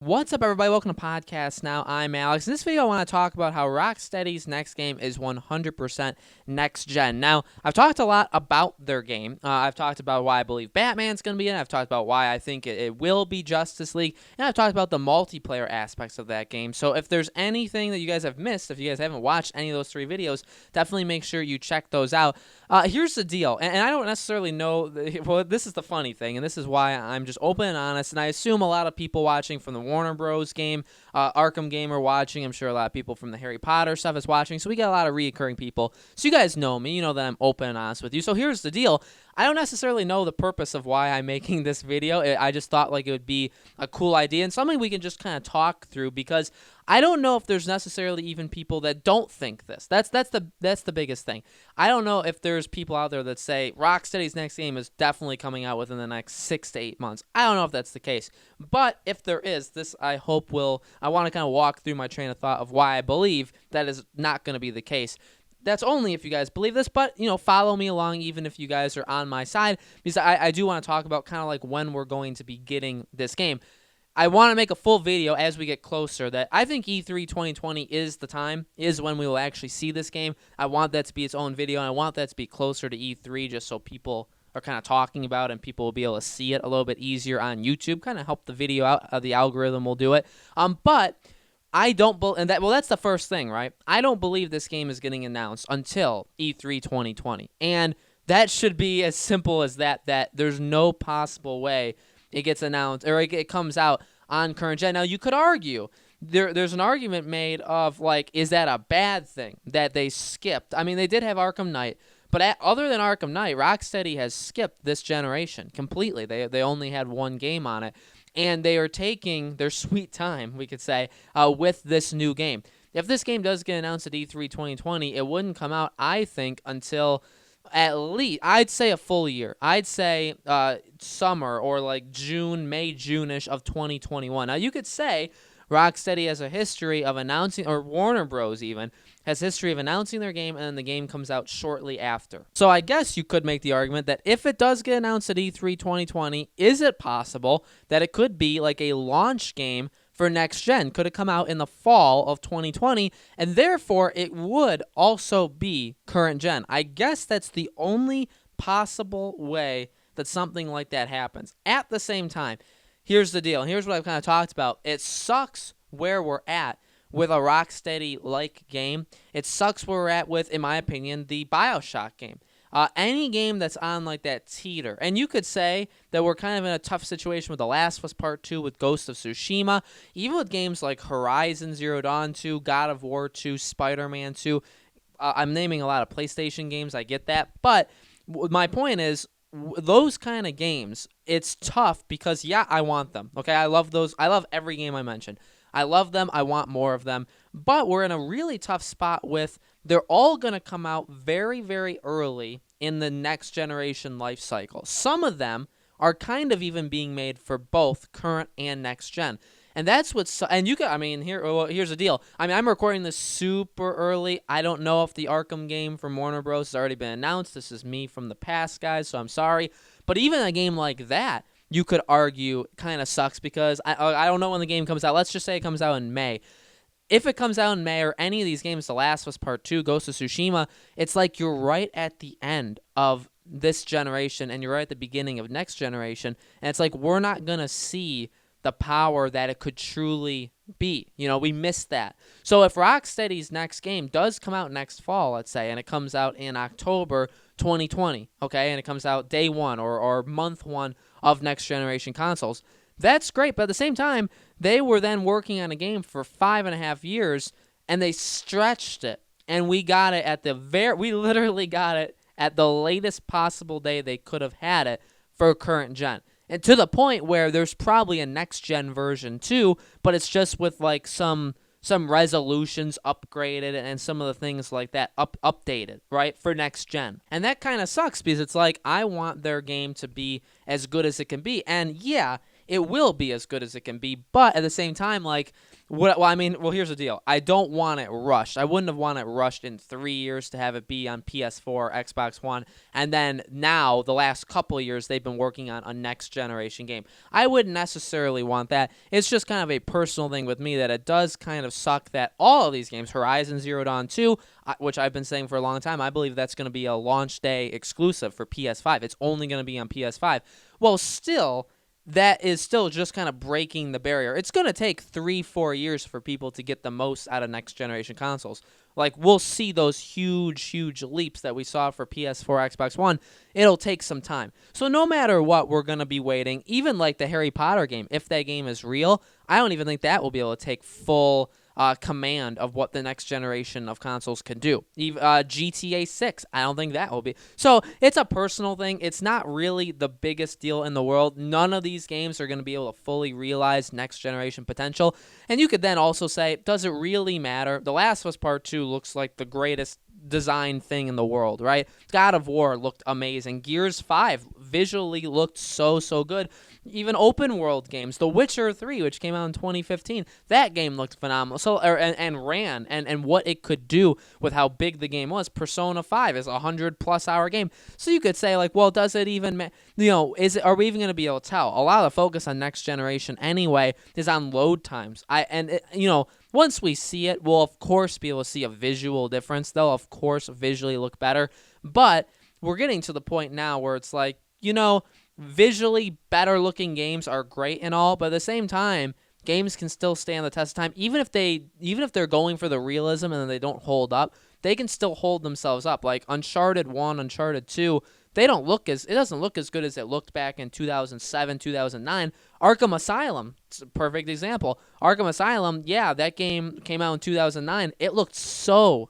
What's up, everybody? Welcome to Podcast Now. I'm Alex. In this video, I want to talk about how Rocksteady's next game is 100% next-gen. Now, I've talked a lot about their game. I've talked about why I believe Batman's going to be in it. I've talked about why I think it will be Justice League. And I've talked about the multiplayer aspects of that game. So if there's anything that you guys have missed, if you guys haven't watched any of those three videos, definitely make sure you check those out. Here's the deal, and I don't necessarily know, well, this is the funny thing, and this is why I'm just open and honest, and I assume a lot of people watching from the Warner Bros. Game, Arkham Gamer watching, I'm sure a lot of people from the Harry Potter stuff is watching, so we get a lot of reoccurring people, so you guys know me, you know that I'm open and honest with you. So here's the deal, I don't necessarily know the purpose of why I'm making this video. I just thought like it would be a cool idea and something we can just kind of talk through, because I don't know if there's necessarily even people that don't think this. That's the biggest thing. I don't know if there's people out there that say Rocksteady's next game is definitely coming out within the next 6 to 8 months. I don't know if that's the case. But if there is, this I hope will, I want to kind of walk through my train of thought of why I believe that is not going to be the case. That's only if you guys believe this, but, you know, follow me along even if you guys are on my side, because I do want to talk about kind of like when we're going to be getting this game. I want to make a full video as we get closer that I think E3 2020 is the time, is when we will actually see this game. I want that to be its own video, and I want that to be closer to E3 just so people are kind of talking about it and people will be able to see it a little bit easier on YouTube, kind of help the video out, the algorithm will do it. But I don't believe, and that's the first thing, right? I don't believe this game is getting announced until E3 2020, and that should be as simple as that there's no possible way it gets announced or it comes out on current gen. Now, you could argue, there's an argument made of, like, is that a bad thing that they skipped? I mean, they did have Arkham Knight, but other than Arkham Knight, Rocksteady has skipped this generation completely. They only had one game on it, and they are taking their sweet time, we could say, with this new game. If this game does get announced at E3 2020, it wouldn't come out, I think, until at least, I'd say a full year. I'd say summer or like May, June-ish of 2021. Now, you could say Rocksteady has a history of announcing, or Warner Bros. Even, has history of announcing their game, and then the game comes out shortly after. So I guess you could make the argument that if it does get announced at E3 2020, is it possible that it could be like a launch game for next gen? Could it come out in the fall of 2020, and therefore it would also be current gen? I guess that's the only possible way that something like that happens. At the same time, here's the deal. Here's what I've kind of talked about. It sucks where we're at with a Rocksteady-like game. It sucks where we're at with, in my opinion, the BioShock game. Any game that's on like that teeter. And you could say that we're kind of in a tough situation with The Last of Us Part 2, with Ghost of Tsushima, even with games like Horizon Zero Dawn 2, God of War 2, Spider-Man 2. I'm naming a lot of PlayStation games, I get that. But my point is, those kind of games, it's tough because, yeah, I want them. Okay, I love those. I love every game I mentioned. I love them. I want more of them. But we're in a really tough spot with, they're all going to come out very, very early in the next generation life cycle. Some of them are kind of even being made for both current and next gen. And that's what's, and you can, I mean, here's the deal. I mean, I'm recording this super early. I don't know if the Arkham game from Warner Bros. Has already been announced. This is me from the past, guys, so I'm sorry. But even a game like that, you could argue kind of sucks because I don't know when the game comes out. Let's just say it comes out in May. If it comes out in May, or any of these games, The Last of Us Part 2, Ghost of Tsushima, it's like you're right at the end of this generation and you're right at the beginning of next generation. And it's like we're not going to see the power that it could truly be. You know, we missed that. So if Rocksteady's next game does come out next fall, let's say, and it comes out in October 2020, okay, and it comes out day one or month one of next generation consoles, that's great. But at the same time, they were then working on a game for 5.5 years, and they stretched it, and we got it at we literally got it at the latest possible day they could have had it for current gen. And to the point where there's probably a next-gen version too, but it's just with like some resolutions upgraded and some of the things like that updated, right, for next-gen. And that kind of sucks because it's like I want their game to be as good as it can be. And yeah, it will be as good as it can be. But at the same time, like, here's the deal. I don't want it rushed. I wouldn't have wanted it rushed in 3 years to have it be on PS4, Xbox One, and then now, the last couple of years, they've been working on a next-generation game. I wouldn't necessarily want that. It's just kind of a personal thing with me that it does kind of suck that all of these games, Horizon Zero Dawn 2, which I've been saying for a long time, I believe that's going to be a launch day exclusive for PS5. It's only going to be on PS5. Well, still, that is still just kind of breaking the barrier. It's going to take 3-4 years for people to get the most out of next-generation consoles. Like, we'll see those huge leaps that we saw for PS4, Xbox One. It'll take some time. So no matter what, we're going to be waiting. Even like the Harry Potter game, if that game is real, I don't even think that will be able to take full command of what the next generation of consoles can do. GTA 6, I don't think that will be. So it's a personal thing. It's not really the biggest deal in the world. None of these games are going to be able to fully realize next generation potential. And you could then also say, does it really matter? The Last of Us Part 2 looks like the greatest design thing in the world, right? God of War looked amazing. Gears 5 visually looked so good. Even open world games, The Witcher 3, which came out in 2015, that game looked phenomenal. So and ran and what it could do with how big the game was. Persona 5 is a 100+ hour game. So you could say, like, well, does it even are we even going to be able to tell? A lot of the focus on next generation anyway is on load times. Once we see it, we'll of course be able to see a visual difference. They'll of course visually look better, but we're getting to the point now where it's like, visually better looking games are great and all, but at the same time, games can still stand the test of time. Even if they're going for the realism and then they don't hold up, they can still hold themselves up. Like Uncharted 1, Uncharted 2, it doesn't look as good as it looked back in 2007, 2009. Arkham Asylum, it's a perfect example. Arkham Asylum, yeah, that game came out in 2009. It looked so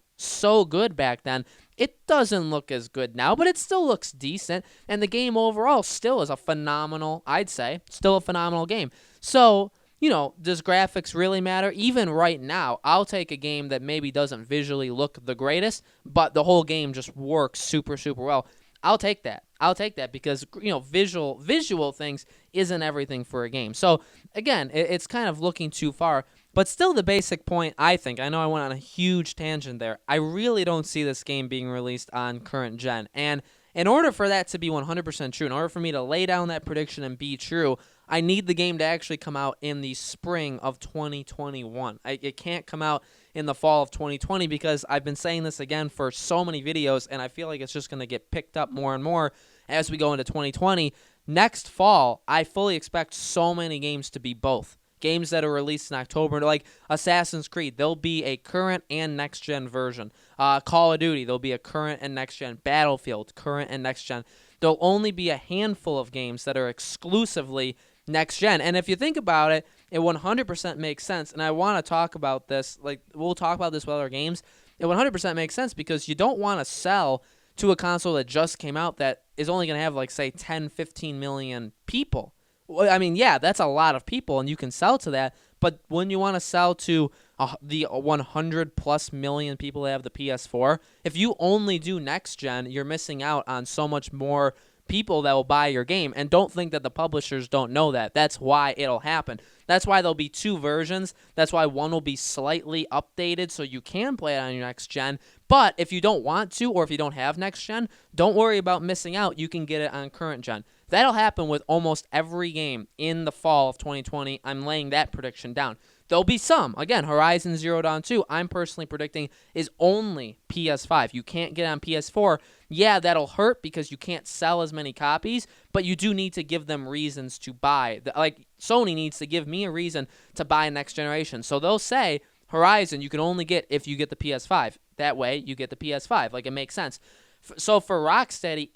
good back then. It doesn't look as good now, but it still looks decent, and the game overall still is I'd say, still a phenomenal game. So, does graphics really matter? Even right now, I'll take a game that maybe doesn't visually look the greatest, but the whole game just works super well. I'll take that because, visual things isn't everything for a game. So, again, it's kind of looking too far. But still the basic point, I think, I know I went on a huge tangent there, I really don't see this game being released on current gen. And in order for that to be 100% true, in order for me to lay down that prediction and be true, I need the game to actually come out in the spring of 2021. It can't come out in the fall of 2020 because I've been saying this again for so many videos, and I feel like it's just going to get picked up more and more as we go into 2020. Next fall, I fully expect so many games to be both. Games that are released in October, like Assassin's Creed, there'll be a current and next-gen version. Call of Duty, there'll be a current and next-gen. Battlefield, current and next-gen. There'll only be a handful of games that are exclusively next-gen. And if you think about it, it 100% makes sense. And I want to talk about this, like we'll talk about this with other games. It 100% makes sense because you don't want to sell to a console that just came out that is only going to have, like, say, 10, 15 million people. Well, I mean, yeah, that's a lot of people, and you can sell to that. But when you want to sell to the 100+ million people that have the PS4, if you only do next gen, you're missing out on so much more people that will buy your game. And don't think that the publishers don't know that. That's why it'll happen. That's why there'll be two versions. That's why one will be slightly updated so you can play it on your next gen. But if you don't want to, or if you don't have next gen, don't worry about missing out. You can get it on current gen. That'll happen with almost every game in the fall of 2020. I'm laying that prediction down. There'll be some. Again, Horizon Zero Dawn 2, I'm personally predicting, is only PS5. You can't get it on PS4. Yeah, that'll hurt because you can't sell as many copies, but you do need to give them reasons to buy. Like, Sony needs to give me a reason to buy next generation. So they'll say, Horizon, you can only get if you get the PS5. That way, you get the PS5. Like, it makes sense. So for Rocksteady,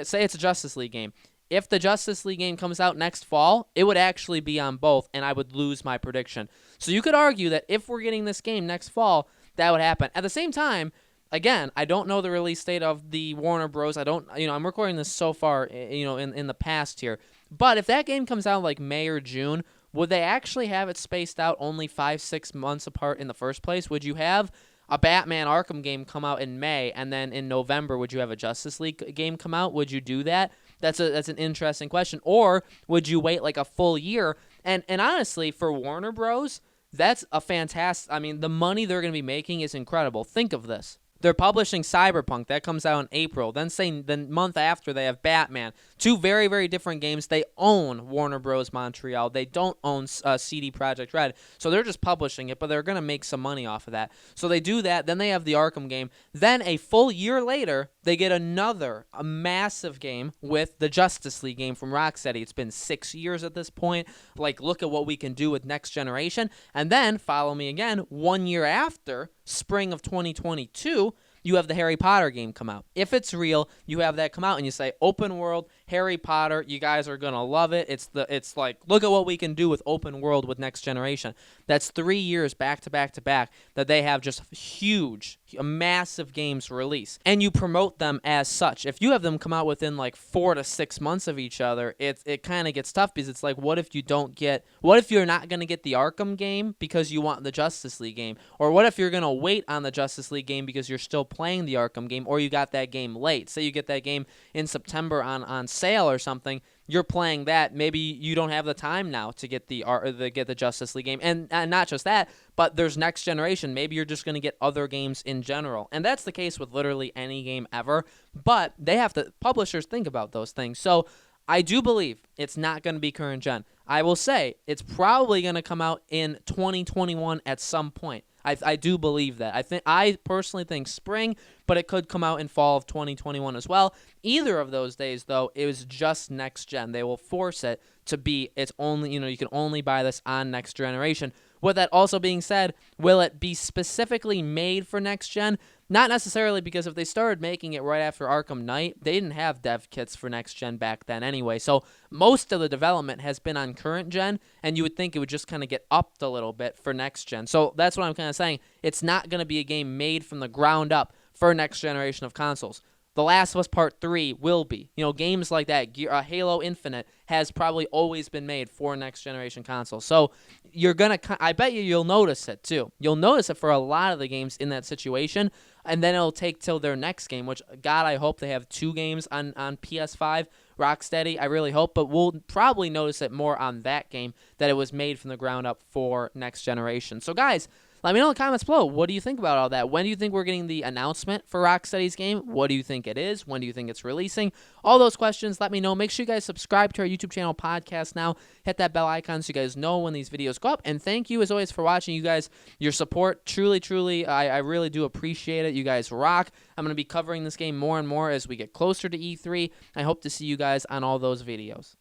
say it's a Justice League game, if the Justice League game comes out next fall, it would actually be on both, and I would lose my prediction. So you could argue that if we're getting this game next fall, that would happen. At the same time, again, I don't know the release date of the Warner Bros. I'm recording this so far, in the past here. But if that game comes out like May or June, would they actually have it spaced out only 5-6 months apart in the first place? Would you have a Batman Arkham game come out in May, and then in November, would you have a Justice League game come out? Would you do that? That's an interesting question. Or would you wait like a full year? And honestly, for Warner Bros., that's a fantastic. I mean, the money they're going to be making is incredible. Think of this. They're publishing Cyberpunk. That comes out in April. Then say the month after, they have Batman. Two very, very different games. They own Warner Bros. Montreal. They don't own CD Projekt Red. So they're just publishing it, but they're going to make some money off of that. So they do that. Then they have the Arkham game. Then a full year later, they get a massive game with the Justice League game from Rocksteady. It's been 6 years at this point. Like, look at what we can do with Next Generation. And then, follow me again, 1 year after, spring of 2022, you have the Harry Potter game come out. If it's real, you have that come out and you say, open world, Harry Potter, you guys are going to love it. It's like, look at what we can do with open world with Next Generation. That's 3 years back to back to back that they have just huge, massive games release. And you promote them as such. If you have them come out within like 4 to 6 months of each other, it kind of gets tough because it's like, what if you're not going to get the Arkham game because you want the Justice League game? Or what if you're going to wait on the Justice League game because you're still playing the Arkham game, or you got that game late? Say you get that game in September on sale or something, you're playing that. Maybe you don't have the time now to get the Justice League game, and not just that, but there's Next Generation. Maybe you're just going to get other games in general, and that's the case with literally any game ever. But publishers think about those things. So I do believe it's not going to be current gen. I will say it's probably going to come out in 2021 at some point. I do believe that. I personally think spring, but it could come out in fall of 2021 as well. Either of those days, though, it was just next gen. They will force it to be, it's only, you can only buy this on Next Generation. With that also being said, will it be specifically made for next gen? Not necessarily, because if they started making it right after Arkham Knight, they didn't have dev kits for next gen back then anyway. So most of the development has been on current gen, and you would think it would just kind of get upped a little bit for next gen. So that's what I'm kind of saying. It's not going to be a game made from the ground up for next generation of consoles. The Last of Us Part 3 will be. Games like that. Halo Infinite has probably always been made for next-generation consoles. So I bet you'll notice it, too. You'll notice it for a lot of the games in that situation, and then it'll take till their next game, which, God, I hope they have 2 games on PS5, Rocksteady. I really hope, but we'll probably notice it more on that game, that it was made from the ground up for next generation. So, guys, let me know in the comments below. What do you think about all that? When do you think we're getting the announcement for Rocksteady's game? What do you think it is? When do you think it's releasing? All those questions, let me know. Make sure you guys subscribe to our YouTube channel, Podcast Now. Hit that bell icon so you guys know when these videos go up. And thank you, as always, for watching. You guys, your support, truly, truly, I really do appreciate it. You guys rock. I'm going to be covering this game more and more as we get closer to E3. I hope to see you guys on all those videos.